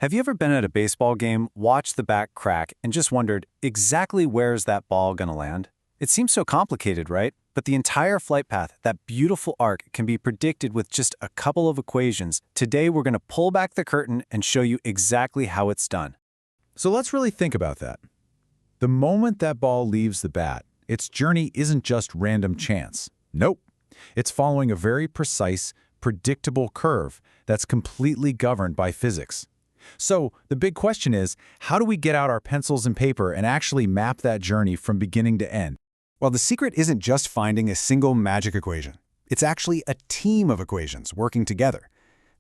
Have you ever been at a baseball game, watched the bat crack, and just wondered, exactly where's that ball gonna land? It seems so complicated, right? But the entire flight path, that beautiful arc, can be predicted with just a couple of equations. Today, we're gonna pull back the curtain and show you exactly how it's done. So let's really think about that. The moment that ball leaves the bat, its journey isn't just random chance. Nope. It's following a very precise, predictable curve that's completely governed by physics. So the big question is, how do we get out our pencils and paper and actually map that journey from beginning to end? Well, the secret isn't just finding a single magic equation. It's actually a team of equations working together.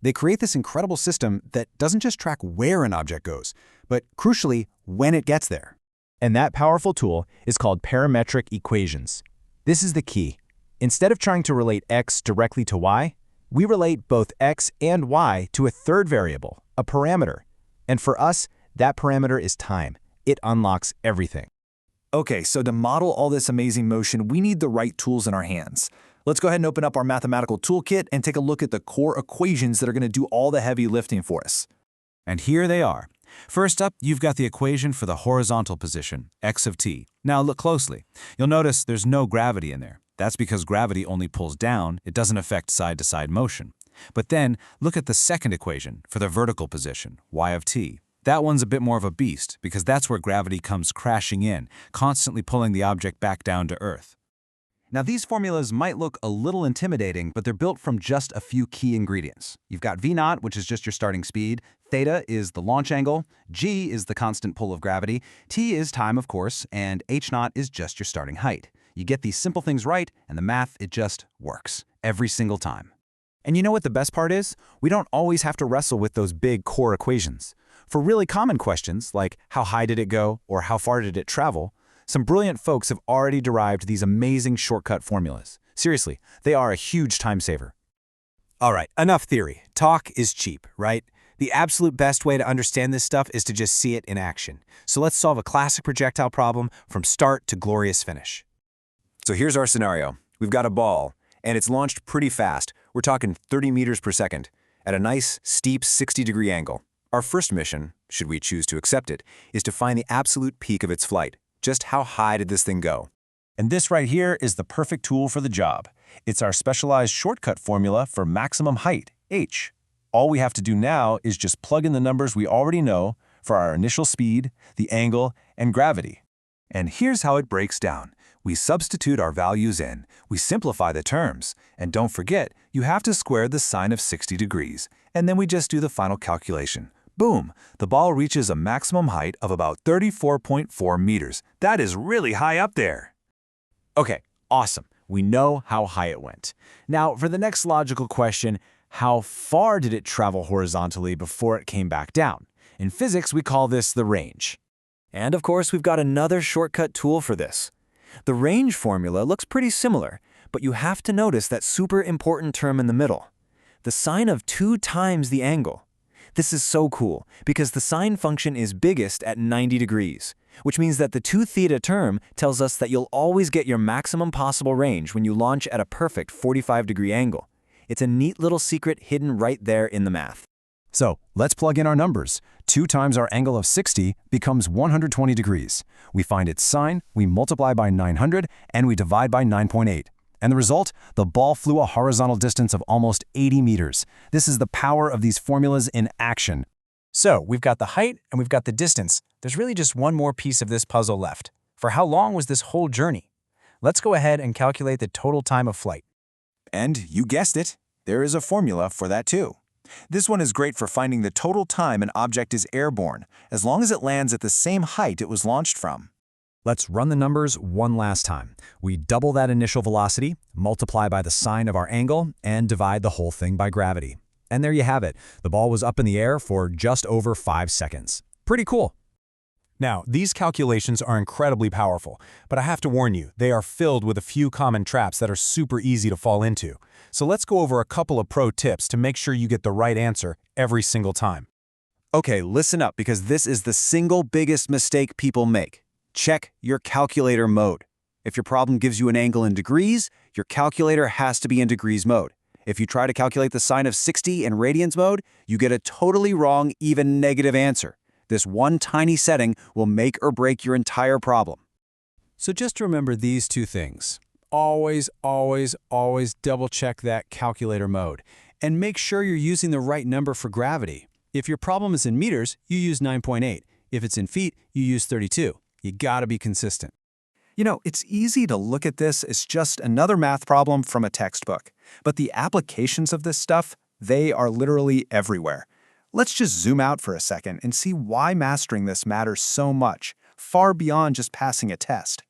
They create this incredible system that doesn't just track where an object goes, but crucially, when it gets there. And that powerful tool is called parametric equations. This is the key. Instead of trying to relate x directly to y, we relate both x and y to a third variable, a parameter. And for us, that parameter is time. It unlocks everything. Okay, so to model all this amazing motion, we need the right tools in our hands. Let's go ahead and open up our mathematical toolkit and take a look at the core equations that are going to do all the heavy lifting for us. And here they are. First up, you've got the equation for the horizontal position, x of t. Now look closely. You'll notice there's no gravity in there. That's because gravity only pulls down, it doesn't affect side-to-side motion. But then, look at the second equation for the vertical position, y of t. That one's a bit more of a beast, because that's where gravity comes crashing in, constantly pulling the object back down to Earth. Now these formulas might look a little intimidating, but they're built from just a few key ingredients. You've got v0, which is just your starting speed, theta is the launch angle, g is the constant pull of gravity, t is time, of course, and h0 is just your starting height. You get these simple things right, and the math, it just works, every single time. And you know what the best part is? We don't always have to wrestle with those big core equations. For really common questions, like how high did it go or how far did it travel, some brilliant folks have already derived these amazing shortcut formulas. Seriously, they are a huge time saver. All right, enough theory. Talk is cheap, right? The absolute best way to understand this stuff is to just see it in action. So let's solve a classic projectile problem from start to glorious finish. So here's our scenario. We've got a ball, and it's launched pretty fast. We're talking 30 meters per second, at a nice, steep 60-degree angle. Our first mission, should we choose to accept it, is to find the absolute peak of its flight. Just how high did this thing go? And this right here is the perfect tool for the job. It's our specialized shortcut formula for maximum height, h. All we have to do now is just plug in the numbers we already know for our initial speed, the angle, and gravity. And here's how it breaks down. We substitute our values in, we simplify the terms, and don't forget, you have to square the sine of 60 degrees, and then we just do the final calculation. Boom! The ball reaches a maximum height of about 34.4 meters. That is really high up there. Okay, awesome. We know how high it went. Now, for the next logical question, how far did it travel horizontally before it came back down? In physics, we call this the range. And of course, we've got another shortcut tool for this. The range formula looks pretty similar, but you have to notice that super important term in the middle, the sine of 2 times the angle. This is so cool, because the sine function is biggest at 90 degrees, which means that the 2 theta term tells us that you'll always get your maximum possible range when you launch at a perfect 45-degree angle. It's a neat little secret hidden right there in the math. So let's plug in our numbers. 2 times our angle of 60 becomes 120 degrees. We find its sine, we multiply by 900, and we divide by 9.8. And the result? The ball flew a horizontal distance of almost 80 meters. This is the power of these formulas in action. So we've got the height and we've got the distance. There's really just one more piece of this puzzle left. For how long was this whole journey? Let's go ahead and calculate the total time of flight. And you guessed it, there is a formula for that too. This one is great for finding the total time an object is airborne, as long as it lands at the same height it was launched from. Let's run the numbers one last time. We double that initial velocity, multiply by the sine of our angle, and divide the whole thing by gravity. And there you have it. The ball was up in the air for just over 5 seconds. Pretty cool. Now, these calculations are incredibly powerful, but I have to warn you, they are filled with a few common traps that are super easy to fall into. So let's go over a couple of pro tips to make sure you get the right answer every single time. Okay, listen up, because this is the single biggest mistake people make. Check your calculator mode. If your problem gives you an angle in degrees, your calculator has to be in degrees mode. If you try to calculate the sine of 60 in radians mode, you get a totally wrong, even negative answer. This one tiny setting will make or break your entire problem. So just remember these two things. Always, always, always double-check that calculator mode. And make sure you're using the right number for gravity. If your problem is in meters, you use 9.8. If it's in feet, you use 32. You gotta be consistent. You know, it's easy to look at this as just another math problem from a textbook. But the applications of this stuff, they are literally everywhere. Let's just zoom out for a second and see why mastering this matters so much, far beyond just passing a test.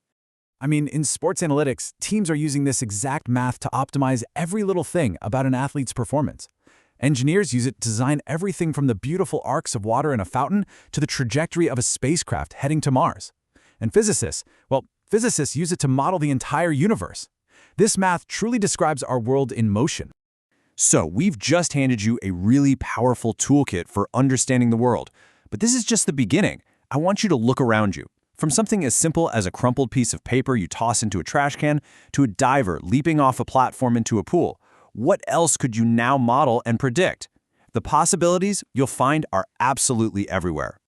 I mean, in sports analytics, teams are using this exact math to optimize every little thing about an athlete's performance. Engineers use it to design everything from the beautiful arcs of water in a fountain to the trajectory of a spacecraft heading to Mars. And physicists use it to model the entire universe. This math truly describes our world in motion. So we've just handed you a really powerful toolkit for understanding the world. But this is just the beginning. I want you to look around you. From something as simple as a crumpled piece of paper you toss into a trash can to a diver leaping off a platform into a pool, what else could you now model and predict? The possibilities you'll find are absolutely everywhere.